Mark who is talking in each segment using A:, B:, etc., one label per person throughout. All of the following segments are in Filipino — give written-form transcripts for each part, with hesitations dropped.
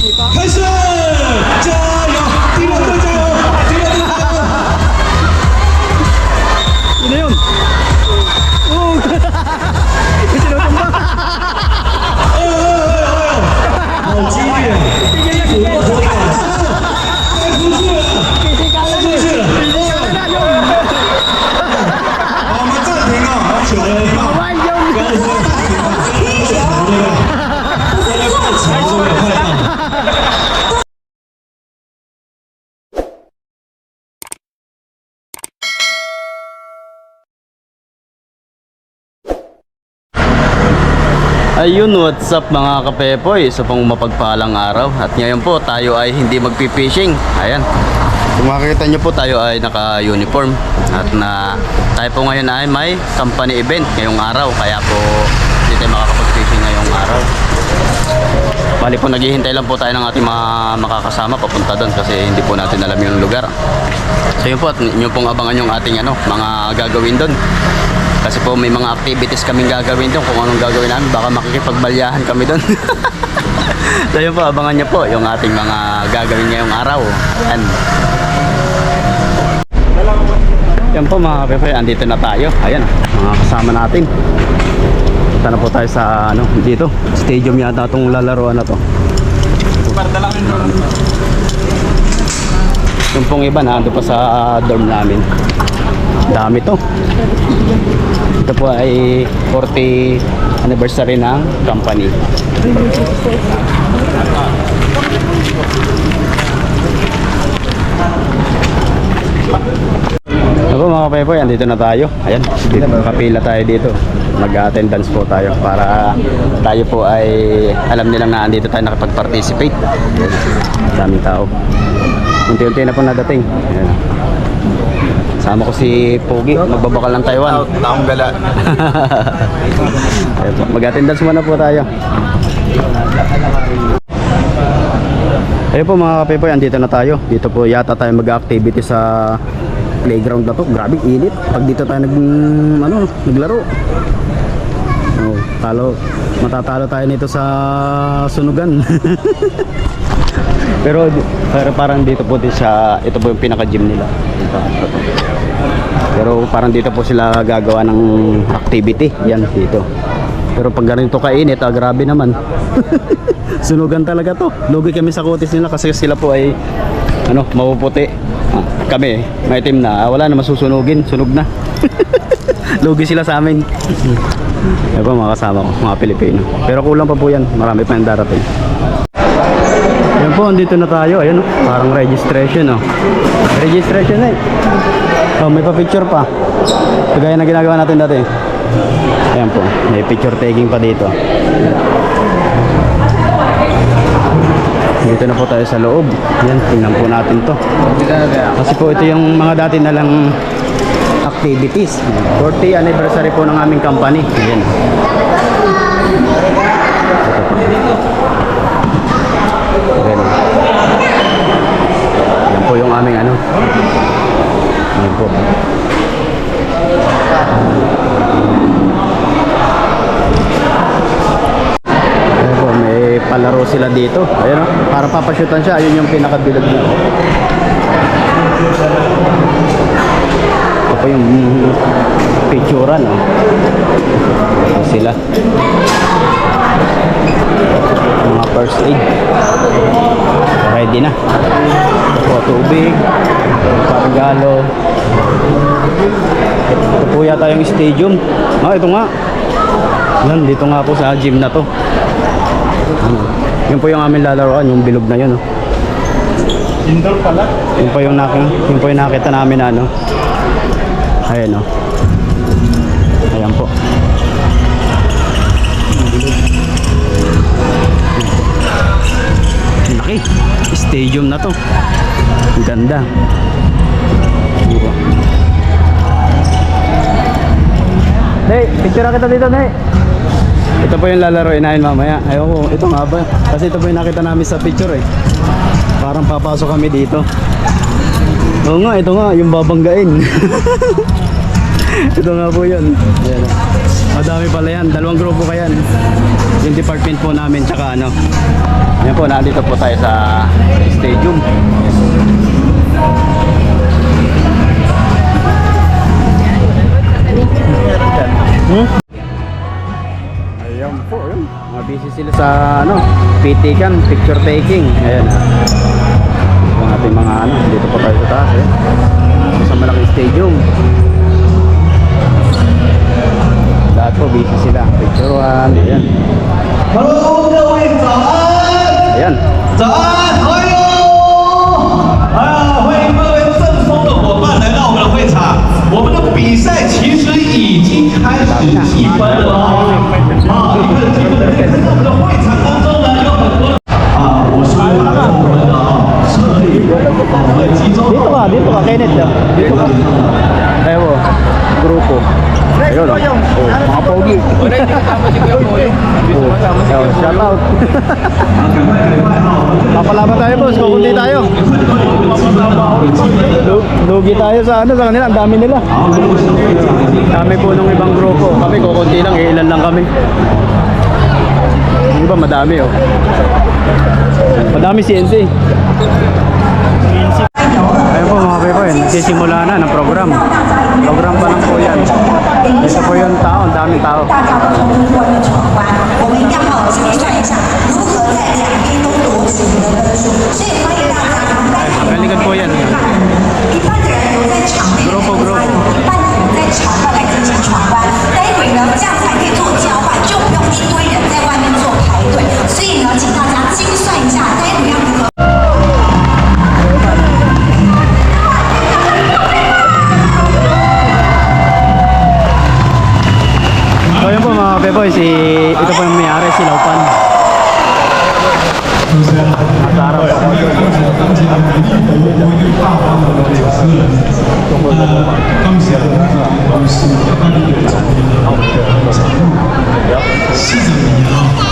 A: 开始，加油！第六队加油！第六队加油！
B: Yun na yun. Oh. Kasi natumba.
A: 好激烈！主播头发该出去了，该出去了。好，我们暂停啊，好久了，刚才暂停啊，大家快起来，快到。
B: Ayun, what's up mga kapepoy? Isa pang mapagpalang araw. At ngayon po tayo ay hindi magpipishing. Ayan. Kung makikita nyo po, tayo ay naka-uniform. At tayo po ngayon ay may company event ngayong araw. Kaya po hindi tayo makakapag-fishing ngayong araw. Bali po, naghihintay lang po tayo ng ating mga makakasama papunta doon kasi hindi po natin alam yung lugar. So yun po, at yun pong abangan yung ating mga gagawin doon. Kasi po may mga activities kaming gagawin doon. Kung anong gagawin namin, baka makikipagbalyahan kami doon. So yun po, abangan nyo po yung ating mga gagawin ngayong araw. Yan po mga kapepoy, andito na tayo. Ayan, mga kasama natin. Punta na po tayo sa dito. Stadium yata itong lalaroan na to. Yung pong iba na ando pa sa dorm namin. Dami to. Ito po ay 40th anniversary ng company. Ako mga kapepoy, andito na tayo. Ayan, dito, kapila tayo dito. Mag-attendance po tayo para tayo po ay alam nilang na andito tayo nakapag-participate. Daming tao. Unti-unti na po nadating. Ayan. Sama ko si Pogi, magbabakal ng Taiwan.
A: Taong gala.
B: Mag-attendance muna po tayo. Ayun po mga kapepoy, andito na tayo. Dito po yata tayo mag-activity sa playground na to. Grabe, init. Pag dito tayo naglaro. Matatalo tayo nito sa sunugan. Pero parang dito po din ito po yung pinaka-gym nila. Pero parang dito po sila gagawa ng activity. Yan, dito. Pero pag ganito kainit, grabe naman. Sunugan talaga to. Lugi kami sa kutis nila kasi sila po ay mapuputi. Kami, may team na. Wala na masusunugin. Sunog na. Lugi sila sa amin. Ayun po mga kasama ko, mga Pilipino. Pero kulang pa po yan. Marami pa yung darating. Ayan po, andito na tayo. Ayan, parang registration. Registration eh. May pa-picture pa. Kagaya na ginagawa natin dati. Ayan po, may picture taking pa dito. Dito na po tayo sa loob. Ayan, tingnan po natin to. Kasi po ito yung mga dati na lang activities. 40th anniversary po ng aming company. Ayan. Yan po yung aming Yan po. Ayan po, may palaro sila dito. Ayan para papashutan siya. Ayun yung pinakabilog dito. Ito po yung picturean. Ito sila. Mga first aid. Ready na. Ito po, tubig, parigalo. Ito po yata yung stadium. Ito nga. Yan, dito nga po sa gym na to. Yun po yung aming lalaroan, yung bilog na yun.
A: Indoor pala?
B: Yun po yung nakita namin Ayan Ayan po. Laki. Stadium na to. Ang ganda. Hey, picture kita dito, Nay. Ito po yung lalaroin namin mamaya. Ayoko, ito nga ba? Kasi ito po yung nakita namin sa picture eh. Parang papasok kami dito. Oo nga, ito nga, yung babanggain. Ito nga po yun. Ayan. Madami pala yan. Dalawang grupo ka yan. Yung department po namin tsaka ano. Yan po, nandito po tayo sa stadium. Ayan po, yun. Mga busy sila sa ano, pitikan, picture taking. Ayan ah. Yung ating mga ano, dito po tayo sa taas eh. Sa malaking stadium. Lahat po busy sila. Picturean, ayan.
A: Hello，各位早安。
B: Ayan.
A: 早安，好友！欢迎各位正宗的伙伴来到我们的会场。我们的比赛其实已经开始计分了哦。一个积分的可以看到我们的会场当中呢有很多我是我们的设立会集中。
B: Dito ka, Kenneth. Dito ka. Ayaw mo, grupo. Ayun o. Oh, mga pogi. Shout out. Papalaban tayo boss, kukunti tayo. Lugi tayo sa ano, sa kanila, ang dami nila. Dami po nung ibang grupo. Kami kukunti lang, ilan lang kami. Yung iba madami oh. Madami CNC. Ayun po mga pepoy, nagsisimula na ng program. Program pa lang po yan. Ito po yung tao, ang daming tao.
C: 大家都从外面闯关，我们一定要好好计算一下如何在两边都夺取你的分数。所以欢迎大家，我们待会
B: Galingan po yan.
C: 一半的人留在场内来参加，一半的人在场外来进行闯关。待会呢，这样才可以做交换，就不用一堆人在外面做排队。所以呢，请大家精算一下，待会要如何。
B: So yun po mga pepoy, ito po yung may-ari, si Laupan. Nasa harap po.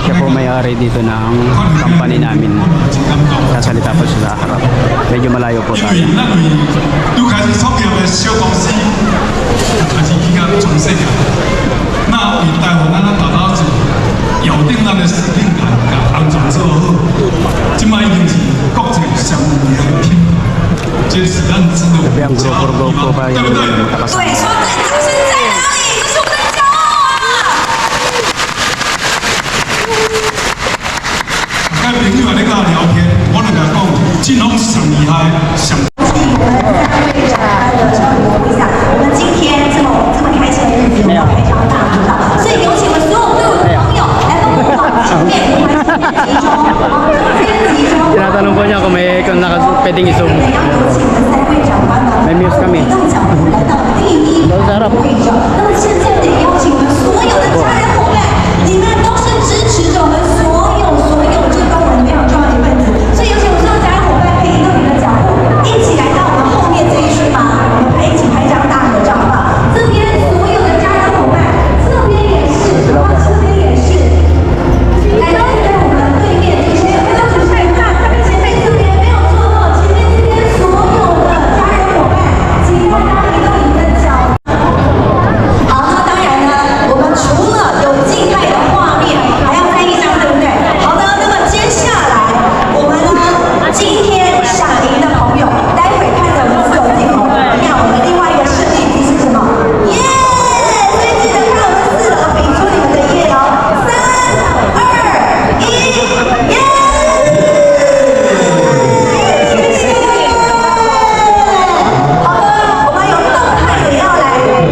B: Siya po may-ari dito ng company namin. Sasalita po siya sa harap. Medyo malayo po tayo.
D: 都開始創業嘅小公司，開始依家全世界。那為台灣咱達到一個咬定咱嘅使命感，甲安全做好。今擺已經是國際上的良品，這是咱值得我
B: Sabi ang
D: 們驕傲的地
B: grupo-grupo
D: 方，
B: pa
D: 對
B: yung
D: 不對？
B: nakasama.
C: 对，说这掌声在哪里？这是我们的骄傲啊！
D: 跟朋友啊，你甲聊天，我就甲講，這攏上厲害，上。
C: 我们今天这么开心的日子，我们非常大知道，所以有请我们所有队伍的朋友来帮我们往前面集中，往这边集中。
B: Tinatanong po niya kung pwedeng i-zoom.
C: 也要有请我们赛会长官们
B: May muse kami.
C: 动脚步来到第一位置。那么现在得邀请我们所有的家人伙伴，你们都是支持着我们所有这个我们非常重要的一份子，所以有请我们所有家人伙伴可以用你的脚步一起来到我们后面这一区吧，我们一起拍张大合照吧。这边所有的家人伙伴，这边也是，然后这边也是。来到现在我们对面这些，不要只是看前面这边没有错哦，前面这边所有的家人伙伴，请大家移动你的脚。好，那当然呢，我们除了有静态的画面，还要拍一张，对不对？好的，那么接下来我们呢，今天闪灵的朋友，待会看着我们自由镜头，看我们另外一个设计题是什么？耶！所以记得看我们4楼，比出你们的耶哦，3、2、1，耶！谢谢。好的，我们有动态也要来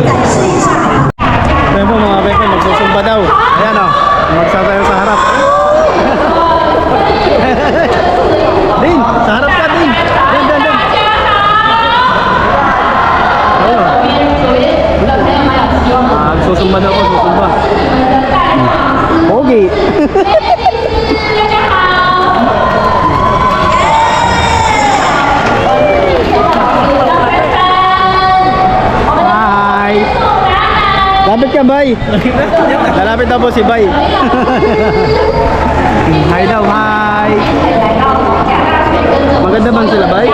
C: 展示一下。
B: Ayan po mga pepoy, magsusumba daw. Ayan o, magsasayo sa harap. Din, sa harap ka din. Din. Ayun. Susumba daw po, susumba. Pogi. Hi. Lapit ka, Bay. Lalapit na po si Bay. Hi daw, hi. Maganda man sila, Bay?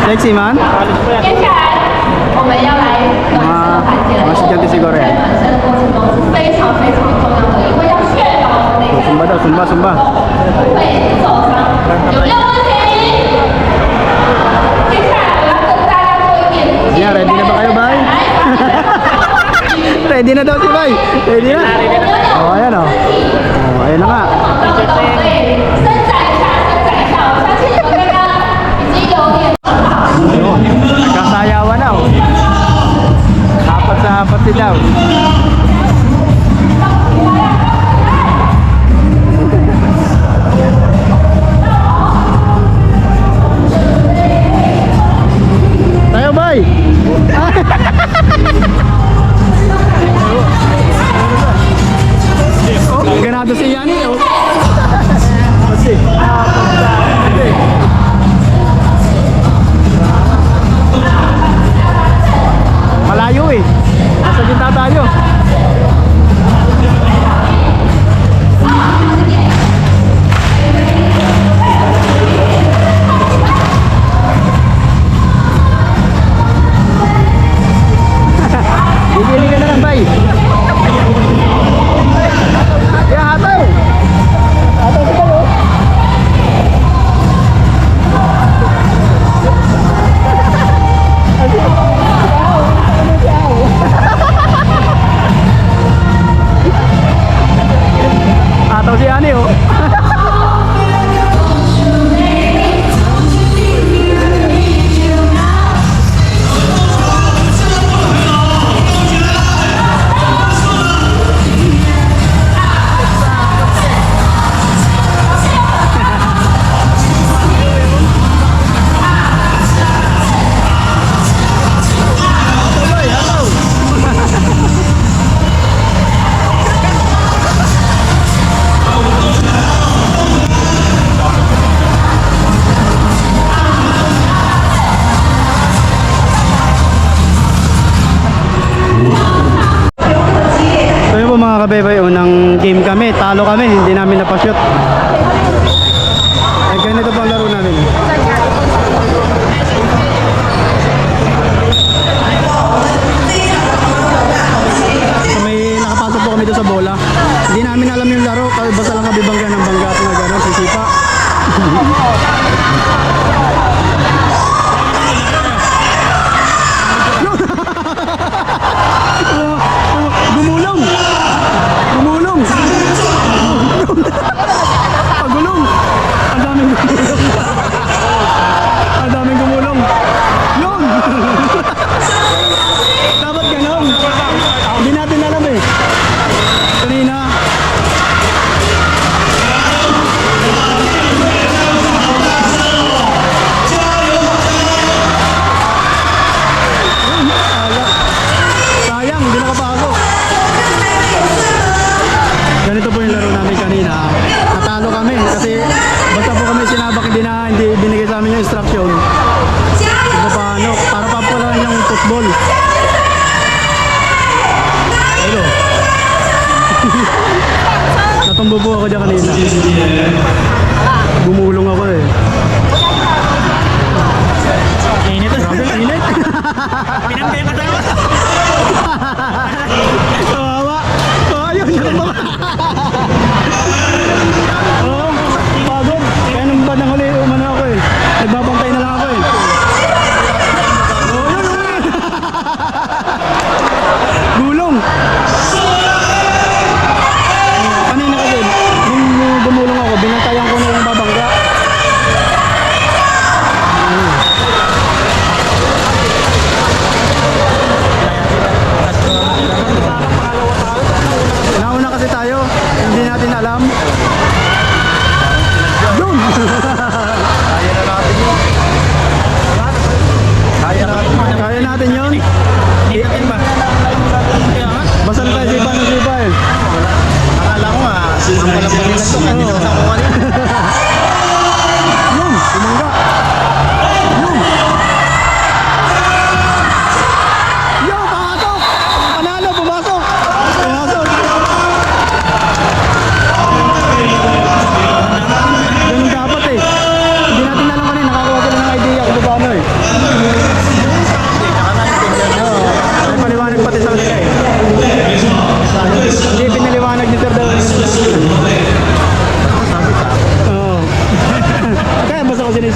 B: Sexy man?
E: 接下来我们要来暖身环节了。
B: Mga estudyante siguro yan.
E: 暖身的过程
B: Sumba, sumba.
C: 会受伤，有没有问题？接下来我要跟大家做一点。
B: Yeah, ready na ba kayo, Bay? Ready na daw si Bay. Ready na? Oh, ayan oh. Oh, ayan na nga.
C: 伸展一下，伸展一下。我相信你们刚刚已经有点。
B: Nagkasayawan na oh. Apat sa apat sila oh. Tayo, Bay! Oh, ganado si Yani oh. Kasi, malayo eh. Nasa gitna tayo. Bibili ka na lang, Bay. Kaya hataw. Hataw si Bay, oh. Hataw si Ani, oh. So yun po mga kabebay, unang game kami, talo kami, hindi namin napashoot. Eh ganito po ang laro namin. So may nakapasok po kami doon sa bola. Hindi namin alam yung laro, basta lang kami bangga ng bangga at na gano'n, sisipa. Gumulong! Gumulong! Pagulong! Ang daming gumulong! Ang daming gumulong! Yun! Dapat ganon! Hindi natin alam eh. Kanina. Sayang, hindi nakapasok. Ganito po yung laro namin kanina. Natalo kami kasi basta po kami sinabak, hindi binigay sa amin yung instruction. Kung paano, para pa po lang yung football. Hello. Natumbo po ako dyan kanina. Gumulong ako eh. Init. Grabe, init. Pinagkaya pa tayo. Kawawa. Oh, ayun. Oh, pagod. Kaya nung bandang huli, umano ako eh. Nagbabantay na lang ako eh. Oh, yun, yun. Gulong. Kanina kasi, nung gumulong ako,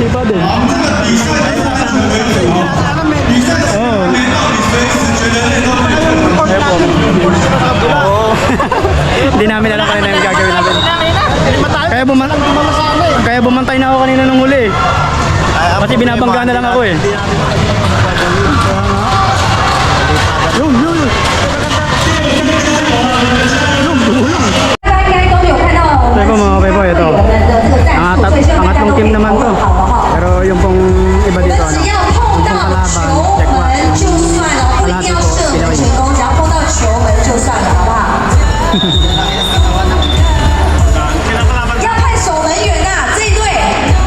B: lumipad eh.
D: 这个比赛的过程为主啊，比赛时间还没到，你随时觉得累都可以退回去。
B: Oo. Hindi namin alam kanina yung gagawin natin. Kaya bumantay na ako kanina nung huli. Kasi binabangga na lang ako eh. Yun, yun.
C: 大家应该都有看到我们
B: Ito mga kapepo, ito.
C: 我们的这个战术，所以希望大家都可
B: Pangatlong
C: 以
B: team naman
C: 把
B: to.
C: 握好，好不好？
B: Pero yung pong iba
C: 我
B: dito,
C: 们只要碰到球门就算了，不一定要射门成功，只要碰到球门就算了，好不好？要派守门员呐，这一队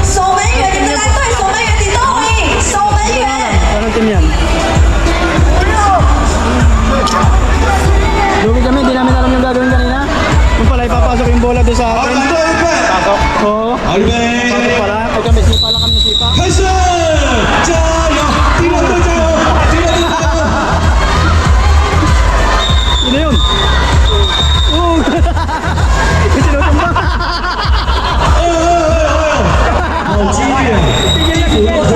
C: 守门员，你们来对守门员，你都可以，守门员。
B: Anong team yan? Lugi kami, hindi namin alam yung gagawin kanina. Yung pala ipapasok yung bola doon sa
A: 好，
B: akin.
A: 来都预备，
B: Pasok. Oo.
A: 好，预备，
B: Pasok pala. Ay kami, sipa lang kami sipa.
A: 开始，加油，第六队加油，第六队加油。
B: Yun na yun. Oo. Sinutumba.
A: 好激烈，激死我了！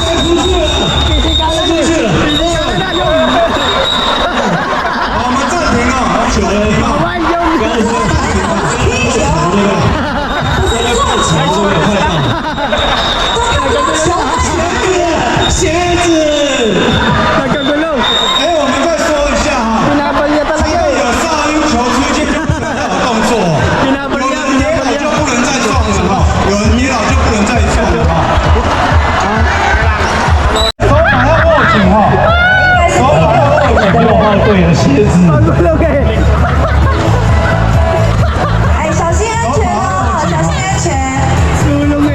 A: 该出去了，出去了。
D: 好，我们暂停了，好久了。
A: 刚刚说
C: 踢球，不是做球，
A: 快到，
C: 球
A: 鞋子。
B: Nagkagulo.
D: 哎，我们再说一下哈，
B: Pinabal niya
D: 这
B: talaga
D: 个
B: eh.
D: 有哨音球出现就不能再有动作，
B: Pinabal
D: 有
B: niya,
D: 人跌
B: pinabal
D: 倒就
B: niya.
D: 不能再撞了哈，有人跌倒就不能再撞了哈。手把要握紧哈，手把要握紧。
A: 6号队的鞋子，
B: Pagulo ka eh.
C: 哎，小心安全哦，小心安全。
B: Tulong eh.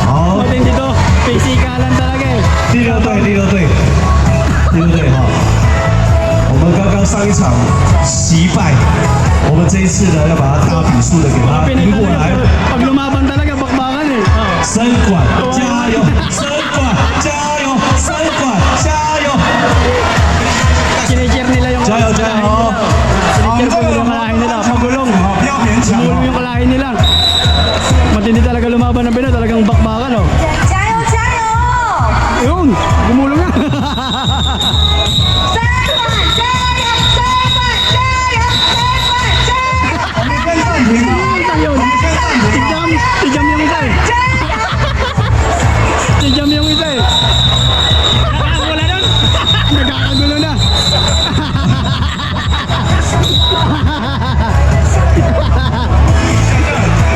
A: 好，
B: Matindi to. Pisikalan talaga eh.
A: 第六队，第六队，第六队哈。我们刚刚上一场惜败，我们这一次呢要把它大比数的给它赢过来。
B: Pag lumaban talaga, bakbakan eh.
A: 深管加油，深管加油，深管加油，
B: Kinicheer nila yung
A: 加油加油！
B: Kinicheer po nila yung kalahin nila. Magulong.
D: 不要勉强
B: Gumulong
D: 哦。
B: yung kalahin nila. Matindi talaga lumaban ng Pinoy. Talagang bakbakan oh.
C: 加油加油！
B: Yun, gumulong na.
C: 三管加油！三管加油！三管加油！
D: 我们先暂停啊，
B: Ayun.
D: 我们先暂停
B: Si
D: 啊。
B: Jam, si Jam yung isa eh. Si Jam yung isa eh. Nakakagulo na. Nagkakagulo na.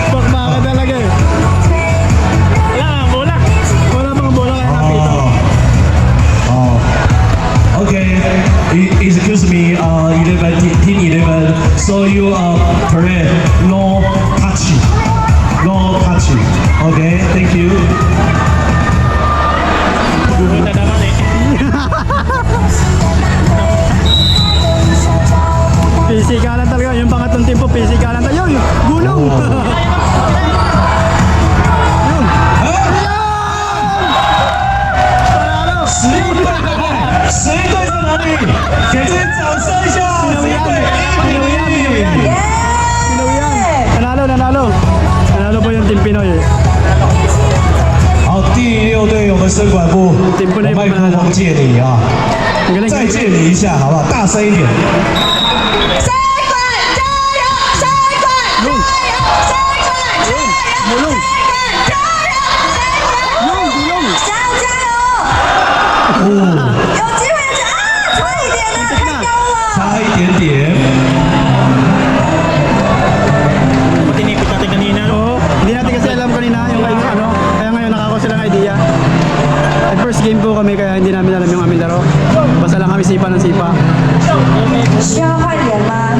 B: Bakbakan talaga eh. Wala bang bola? Wala bang bola kaya napito?
A: Oh, okay. Excuse me, 11 team 11. So you parade no touch, no touch. Okay, thank you.
B: Pisikalan talaga. Yung pangatlong team po, pisikalan tayo. Yun, gulong. Yun. Panalo.
A: 11队在哪里？给这边掌声一下。
B: Pinawian.
C: 耶！
B: Nanalo, nanalo. Nanalo po yung Team Pinoy eh.
A: 好，第六队我们生管部，我麦克风借你啊，
B: Ang galing.
A: 再借你一下好不好？大声一点。
C: 三管加油！三管加油！三管加油！
B: Gulong.
C: 加油！三管
B: Yung, gulong.
C: 加油加油！
A: 哦，
C: 有机会有机会啊！差一点呢，太高了。
A: 差一点点。
B: Oo. Hindi natin kasi alam kanina yung ano. Kaya ngayon nakakuha sila ng idea. At first game po kami kaya hindi namin alam yung aming laro. Basta lang kami sipa ng sipa.
C: 需要换人吗？